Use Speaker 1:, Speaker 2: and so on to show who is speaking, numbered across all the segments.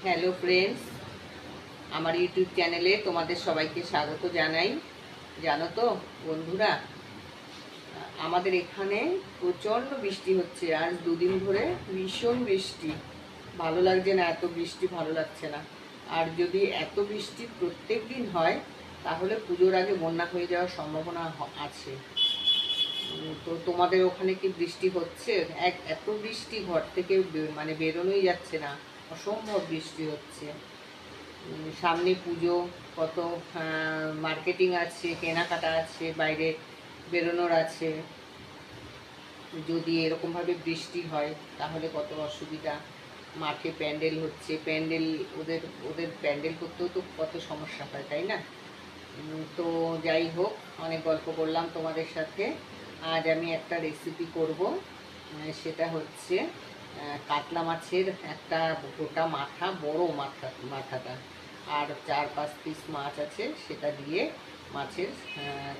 Speaker 1: Hello friends, আমার YouTube চ্যানেলে তোমাদের সবাইকে স্বাগত জানাই। জানো তো বন্ধুরা, আমাদের এখানে প্রচণ্ড বৃষ্টি হচ্ছে। আজ দুদিন ধরে ভীষণ বৃষ্টি। ভালো লাগছে না, এত বৃষ্টি ভালো লাগছে না। আর যদি এত বৃষ্টি প্রত্যেক দিন হয় তাহলে পুজোর আগে বন্যা হয়ে যাওয়ার সম্ভাবনা আছে। তো তোমাদের ওখানে কি বৃষ্টি হচ্ছে? এত বৃষ্টি, ঘর থেকে মানে বেরোনোই যাচ্ছে না, অসম্ভব বৃষ্টি হচ্ছে। সামনে পুজো, কত মার্কেটিং আছে, কেনাকাটা আছে, বাইরে বেরোনোর আছে। যদি এরকমভাবে বৃষ্টি হয় তাহলে কত অসুবিধা। মাঠে প্যান্ডেল হচ্ছে, প্যান্ডেল ওদের ওদের প্যান্ডেল করতেও তো কত সমস্যা হয়, তাই না? তো যাই হোক, অনেক গল্প করলাম তোমাদের সাথে। আজ আমি একটা রেসিপি করব, সেটা হচ্ছে কাতলা মাছের একটা গোটা মাথা, বড় মাথাটা, আর 4-5 পিস মাছ আছে, সেটা দিয়ে মাছের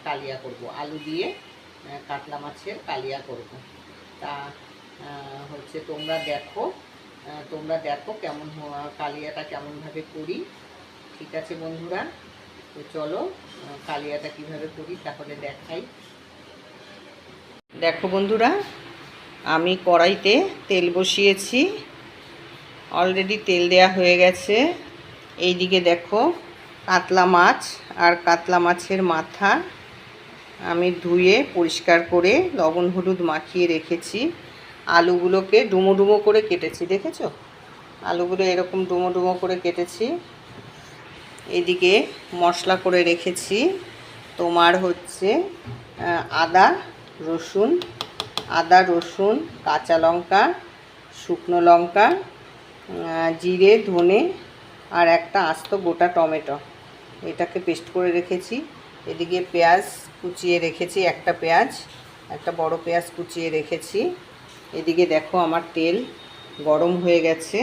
Speaker 1: কালিয়া করব। আলু দিয়ে কাতলা মাছের কালিয়া করব। তা হচ্ছে তোমরা দেখো কেমন কালিয়াটা কেমনভাবে করি। ঠিক আছে বন্ধুরা, তো চলো কালিয়াটা কিভাবে করি তাহলে দেখাই। দেখো বন্ধুরা, আমি কড়াইতে তেল বসিয়েছি, অলরেডি তেল দেয়া হয়ে গেছে। এইদিকে দেখো, কাতলা মাছ আর কাতলা মাছের মাথা আমি ধুয়ে পরিষ্কার করে লবণ হলুদ মাখিয়ে রেখেছি। আলুগুলোকে ডুমো ডুমো করে কেটেছি, দেখেছো? আলুগুলো এরকম ডুমো ডুমো করে কেটেছি। এদিকে মশলা করে রেখেছি তোমার হচ্ছে আদা রসুন, কাঁচা লঙ্কা, শুকনো লঙ্কা, জিরে, ধনে আর একটা আস্ত গোটা টমেটো, এটাকে পেস্ট করে রেখেছি। এদিকে পেঁয়াজ কুচিয়ে রেখেছি, একটা বড় পেঁয়াজ কুচিয়ে রেখেছি। এদিকে দেখো আমার তেল গরম হয়ে গেছে।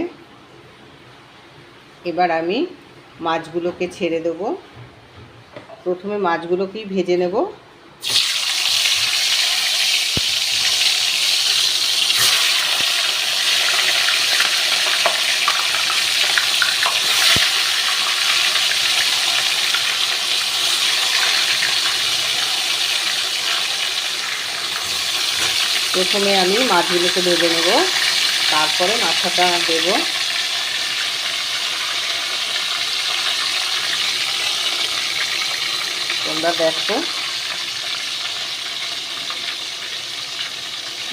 Speaker 1: এবার আমি মাছগুলোকে ছেড়ে দেব। প্রথমে মাছগুলোকেই ভেজে নেব। প্রথমে আমি মাছগুলোকে ভেজে নেব, তারপরে মাথাটা দেব। তোমরা দেখো,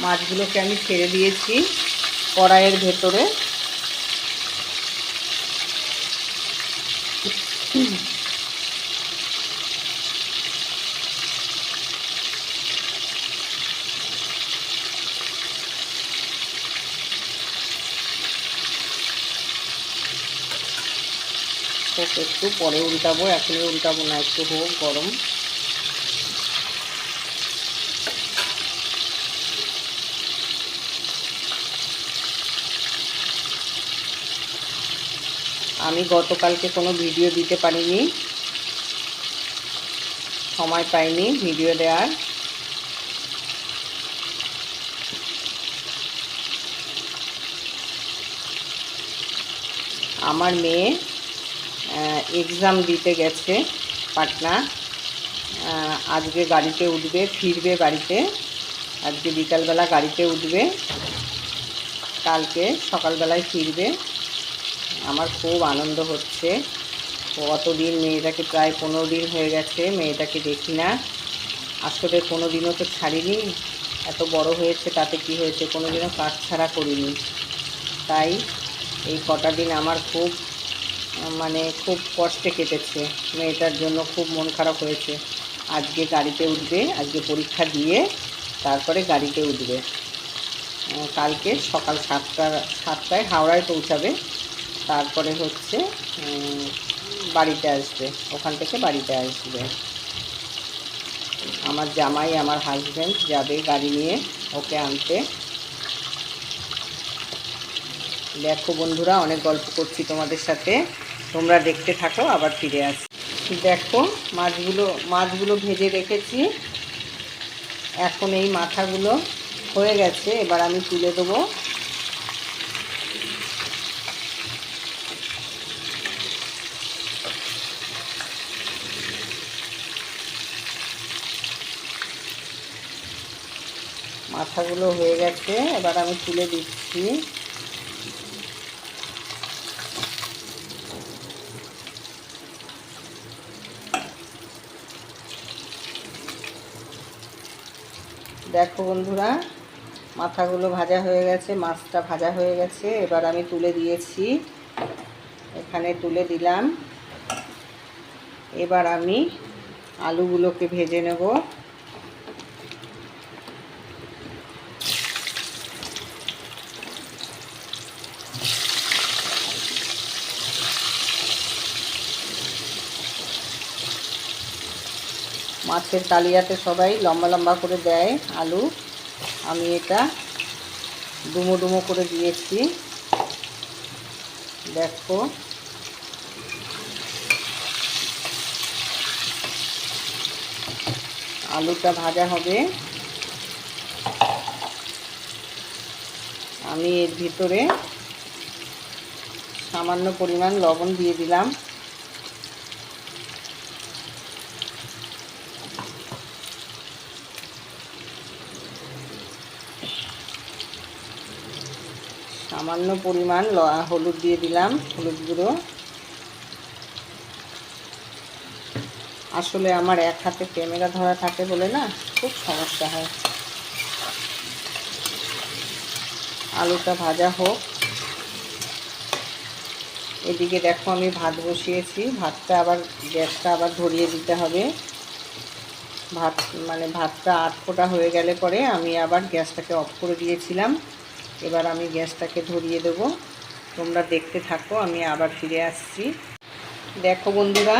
Speaker 1: মাছগুলোকে আমি ছেড়ে দিয়েছি কড়াইয়ের ভেতরে। একটু পরে উল্টাবো, এখনই উল্টাবো না, একটু হোক গরম। আমি গতকালকে কোনো ভিডিও দিতে পারিনি, সময় পাইনি ভিডিও দেওয়ার। আমার মেয়ে এক্সাম দিতে গেছে পাটনা। আজকে গাড়িতে উঠবে, ফিরবে বাড়িতে। আজকে বিকালবেলা গাড়িতে উঠবে, কালকে সকালবেলায় ফিরবে। আমার খুব আনন্দ হচ্ছে। কতদিন, মেয়েটাকে প্রায় 15 দিন হয়ে গেছে মেয়েটাকে দেখি না। আসলে কোনো দিনও তো ছাড়িনি, এত বড় হয়েছে তাতে কি হয়েছে, কোনো দিনও কাজ ছাড়া করিনি। তাই এই কটা দিন আমার খুব খুব কষ্টে কেটেছে। মেয়েটার জন্য খুব মন খারাপ হয়েছে। আজকে গাড়িতে উঠবে, আজকে পরীক্ষা দিয়ে তারপরে গাড়িতে উঠবে। কালকে সকাল 7টায় হাওড়ায় পৌঁছাবে, তারপরে হচ্ছে বাড়িতে আসবে, ওখান থেকে বাড়িতে আসবে। আমার জামাই, আমার হাজব্যান্ড যাবে গাড়ি নিয়ে ওকে আনতে। দেখো বন্ধুরা, অনেক গল্প করছি তোমাদের সাথে, তোমরা দেখতে থাকো, আবার ফিরে আসি। দেখো, মাছগুলো ভেজে রেখেছি। এখন এই মাথাগুলো হয়ে গেছে, এবার আমি তুলে দেবো। মাথাগুলো হয়ে গেছে, এবার আমি তুলে দিচ্ছি। দেখো বন্ধুরা, মাথাগুলো ভাজা হয়ে গেছে, মাছটা ভাজা হয়ে গেছে, এবার আমি তুলে দিয়েছি, এখানে তুলে দিলাম। এবার আমি আলুগুলোকে ভেজে নেব। মাছের কালিয়াতে সবাই লম্বা লম্বা করে দেয় আলু, আমি এটা ডুমো ডুমো করে দিয়েছি। দেখো, আলুটা ভাজা হবে। আমি এর ভিতরে সামান্য পরিমাণ লবণ দিয়ে দিলাম। সামান্য পরিমাণ হলুদ দিয়ে দিলাম, হলুদ গুঁড়ো। আসলে আমার এক হাতে ক্যামেরা ধরা থাকে বলে না খুব সমস্যা হয়। আলুটা ভাজা হোক। এদিকে দেখো আমি ভাত বসিয়েছি, ভাতটা আবার গ্যাসটা আবার ধরিয়ে দিতে হবে। ভাতটা আটফোঁটা হয়ে গেলে পরে আমি আবার গ্যাসটাকে অফ করে দিয়েছিলাম। এবার আমি গ্যাসটাকে ধরিয়ে দেবো। তোমরা দেখতে থাকো, আমি আবার ফিরে আসছি। দেখো বন্ধুরা,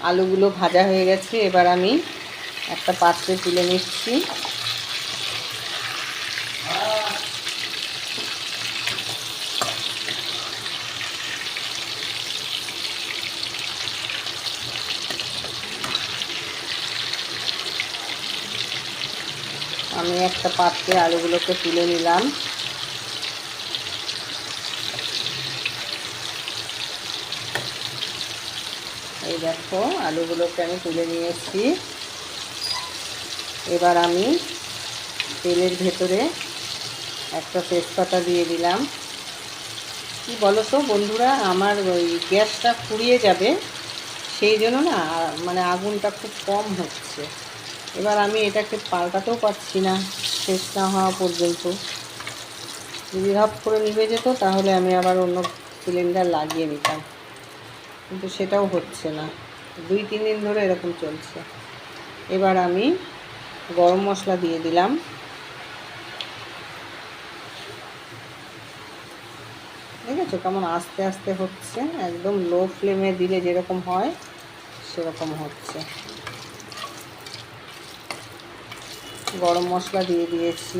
Speaker 1: আলুগুলো ভাজা হয়ে গেছে, এবার আমি একটা পাত্রে তুলে নিচ্ছি। আমি একটা পাত্রে আলুগুলোকে তুলে নিলাম। এই দেখো, আলুগুলোকে আমি তুলে নিয়েছি। এবার আমি তেলের ভেতরে একটা তেজপাতা দিয়ে দিলাম। কি বলো তো বন্ধুরা, আমার ওই গ্যাসটা ফুরিয়ে যাবে, সেই জন্য না আগুনটা খুব কম হচ্ছে। এবার আমি এটাকে পাল্টাতেও পারছি না শেষ না হওয়া পর্যন্ত। যদি হপ করে নিভে যেত তাহলে আমি আবার অন্য সিলিন্ডার লাগিয়ে নিতাম, কিন্তু সেটাও হচ্ছে না। 2-3 দিন ধরে এরকম চলছে। এবার আমি গরম মশলা দিয়ে দিলাম। দেখেছো কেমন আস্তে আস্তে হচ্ছে, একদম লো ফ্লেমে দিলে যেরকম হয় সেরকম হচ্ছে। গরম মশলা দিয়ে দিয়েছি।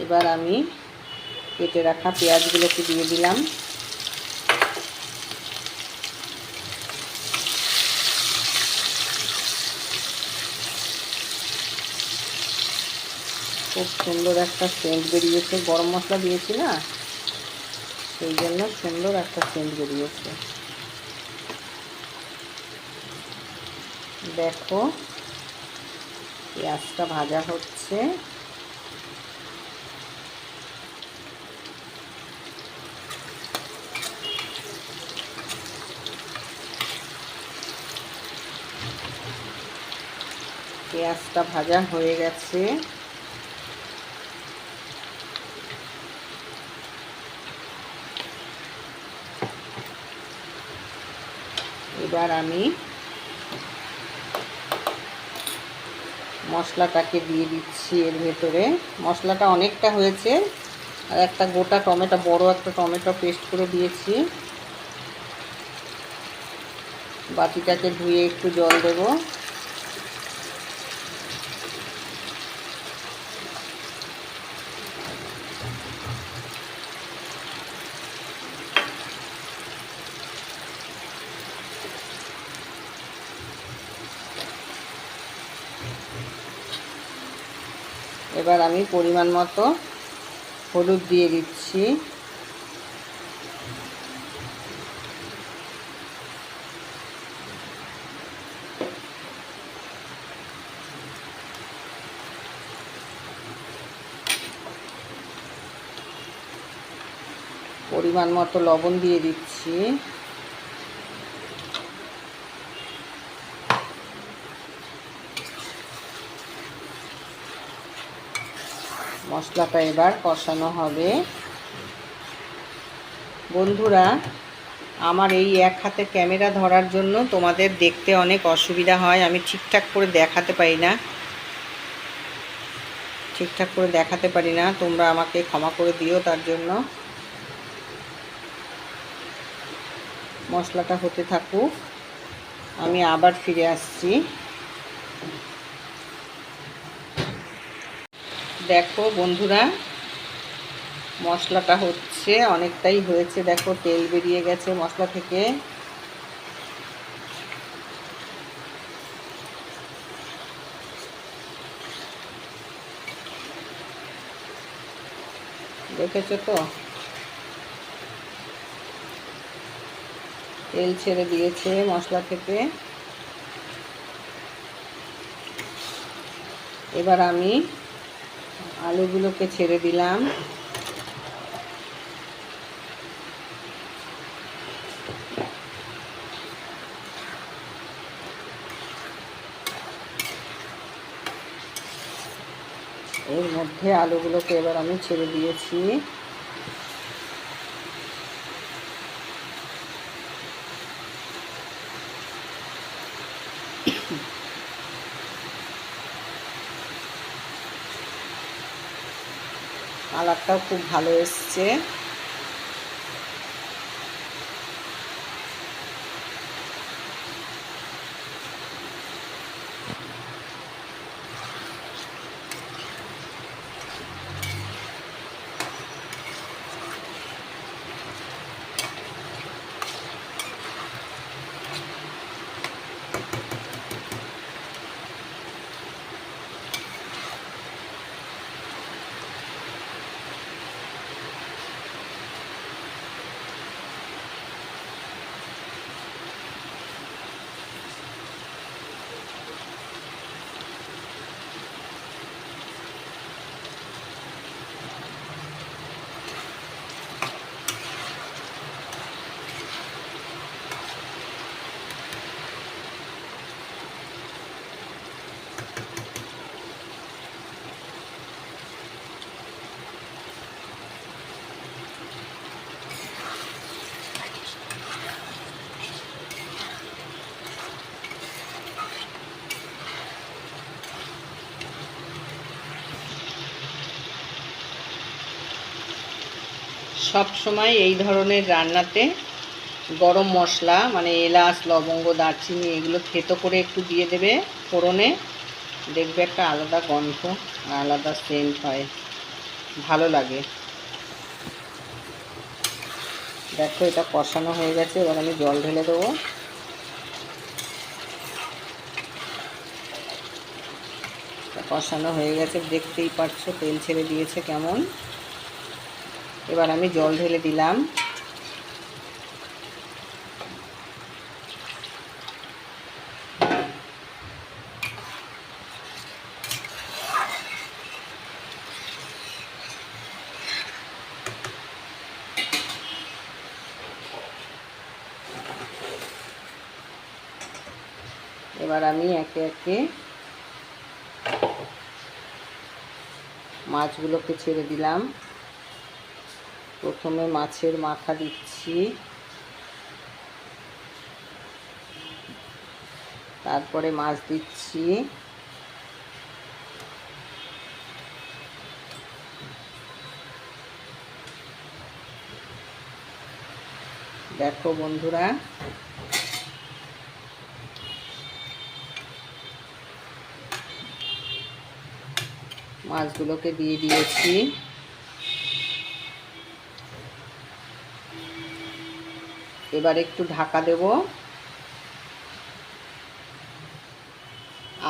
Speaker 1: এবার আমি কেটে রাখা পেঁয়াজগুলোকে দিয়ে দিলাম। খুব সুন্দর একটা সেন্ট বেরিয়েছে, গরম মশলা দিয়েছি না সেই জন্য সুন্দর একটা সেন্ট বেরিয়েছে। দেখো, পেঁয়াজটা ভাজা হচ্ছে। পেঁয়াজটা ভাজা হয়ে গেছে। এবার আমি মশলাটাকে দিয়ে দিচ্ছি এর ভেতরে। মশলাটা অনেকটা হয়েছে, আর একটা গোটা টমেটো, বড় একটা টমেটো পেস্ট করে দিয়েছি। বাটিটাকে ধুয়ে একটু জল দেব। এবার আমি পরিমাণ মতো হলুদ দিয়ে দিচ্ছি। পরিমাণ মতো লবণ দিয়ে দিচ্ছি। মশলাটা এবার কষানো হবে। বন্ধুরা, আমার এই এক হাতে ক্যামেরা ধরার জন্য তোমাদের দেখতে অনেক অসুবিধা হয়, আমি ঠিকঠাক করে দেখাতে পারি না, তোমরা আমাকে ক্ষমা করে দিও তার জন্য। মশলাটা হতে থাকুক, আমি আবার ফিরে আসছি। দেখো বন্ধুরা, মশলাটা হচ্ছে, অনেকটাই হয়েছে, দেখো তেল বেরিয়ে গেছে মশলা থেকে। দেখেছো তো, তেল ছেড়ে দিয়েছে মশলা থেকে। এবার আমি আলুগুলোকে ছেড়ে দিলাম। এর মধ্যে আলুগুলোকে এবার আমি ছেড়ে দিয়েছি। কালারটাও খুব ভালো এসছে। সব সময় এই ধরনের রান্নাতে গরম মশলা মানে এলাচ, লবঙ্গ, দারচিনি এগুলো থেতো করে একটু দিয়ে দেবে ফোড়নে, দেখবে একটা আলাদা গন্ধ, আলাদা সেন্ট হয়, ভালো লাগে। দেখো এটা কষানো হয়ে গেছে, এবার আমি জল ঢেলে দেবো। কষানো হয়ে গেছে, দেখতেই পাচ্ছো তেল ছেড়ে দিয়েছে কেমন। এবার আমি জল ঢেলে দিলাম। এবার আমি একে একে মাছগুলোকে ছেড়ে দিলাম। প্রথমে মাছের মাথা দিচ্ছি, তারপরে মাছ দিচ্ছি, দেখো বন্ধুরা, মাছগুলোকে দিয়ে দিয়েছি। এবার একটু ঢাকা দেব,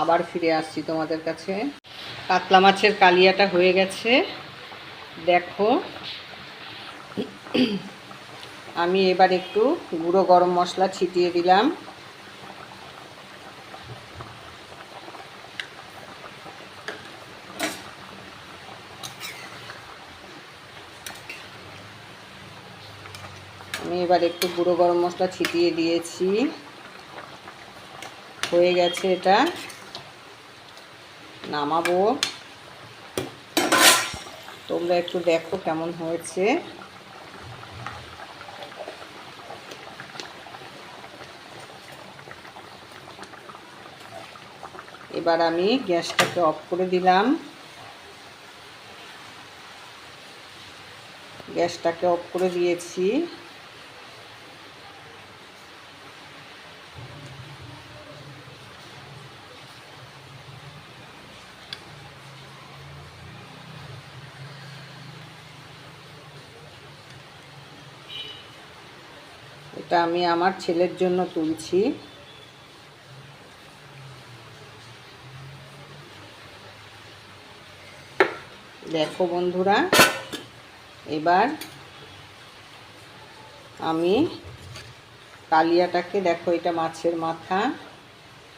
Speaker 1: আবার ফিরে আসছি তোমাদের কাছে। কাতলা মাছের কালিয়াটা হয়ে গেছে, দেখো। আমি এবার একটু গুঁড়ো গরম মশলা ছিটিয়ে দিলাম। আমি এবার একটু গুঁড়ো গরম মশলা ছিটিয়ে দিয়েছি। হয়ে গেছে, এটা নামাবো। তোমরা একটু দেখো কেমন হয়েছে। এবার আমি গ্যাসটাকে অফ করে দিলাম। গ্যাসটাকে অফ করে দিয়েছি। এটা আমি আমার ছেলের জন্য তুলছি। দেখো বন্ধুরা, এবার আমি কালিয়াটাকে, দেখো এটা মাছের মাথা,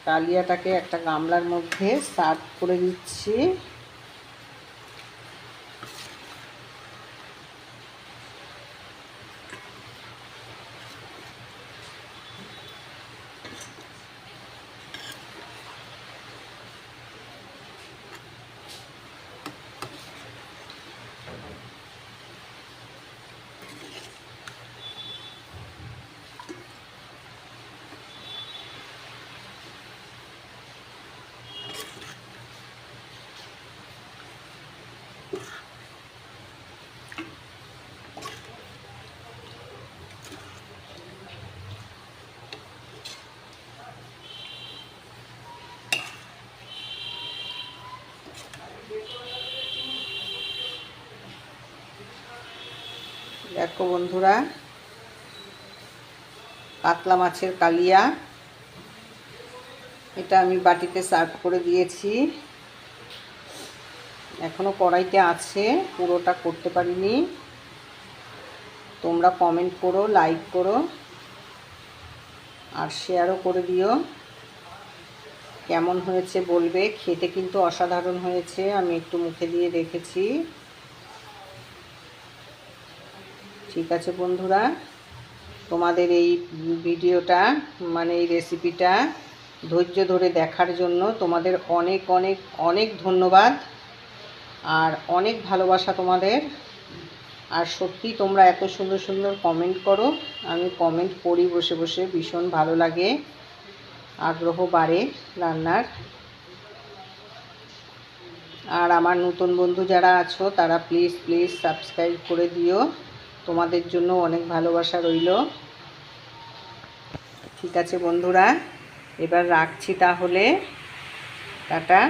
Speaker 1: কালিয়াটাকে একটা গামলার মধ্যে সার্ভ করে দিচ্ছি। দেখো বন্ধুরা, কাতলা মাছের কালিয়া, এটা আমি বাটিতে সার্ভ করে দিয়েছি। এখনো কড়াইতে আছে, পুরোটা করতে পারিনি। তোমরা কমেন্ট করো, লাইক করো আর শেয়ারও করে দিও। কেমন হয়েছে বলবে। খেতে কিন্তু অসাধারণ হয়েছে, আমি একটু মুখে দিয়ে দেখেছি। ঠিক আছে বন্ধুরা, তোমাদের এই ভিডিওটা মানে এই রেসিপিটা ধৈর্য ধরে দেখার জন্য তোমাদের অনেক অনেক অনেক ধন্যবাদ আর অনেক ভালোবাসা তোমাদের। আর সত্যি তোমরা এত সুন্দর সুন্দর কমেন্ট করো, আমি কমেন্ট পড়ি বসে বসে, ভীষণ ভালো লাগে, আগ্রহ বাড়ে রান্নার। আর আমার নতুন বন্ধু যারা আছো তারা প্লিজ প্লিজ সাবস্ক্রাইব করে দিও, তোমাদের জন্য অনেক ভালোবাসা রইল। ঠিক আছে বন্ধুরা, এবার রাখছি তাহলে, টাটা।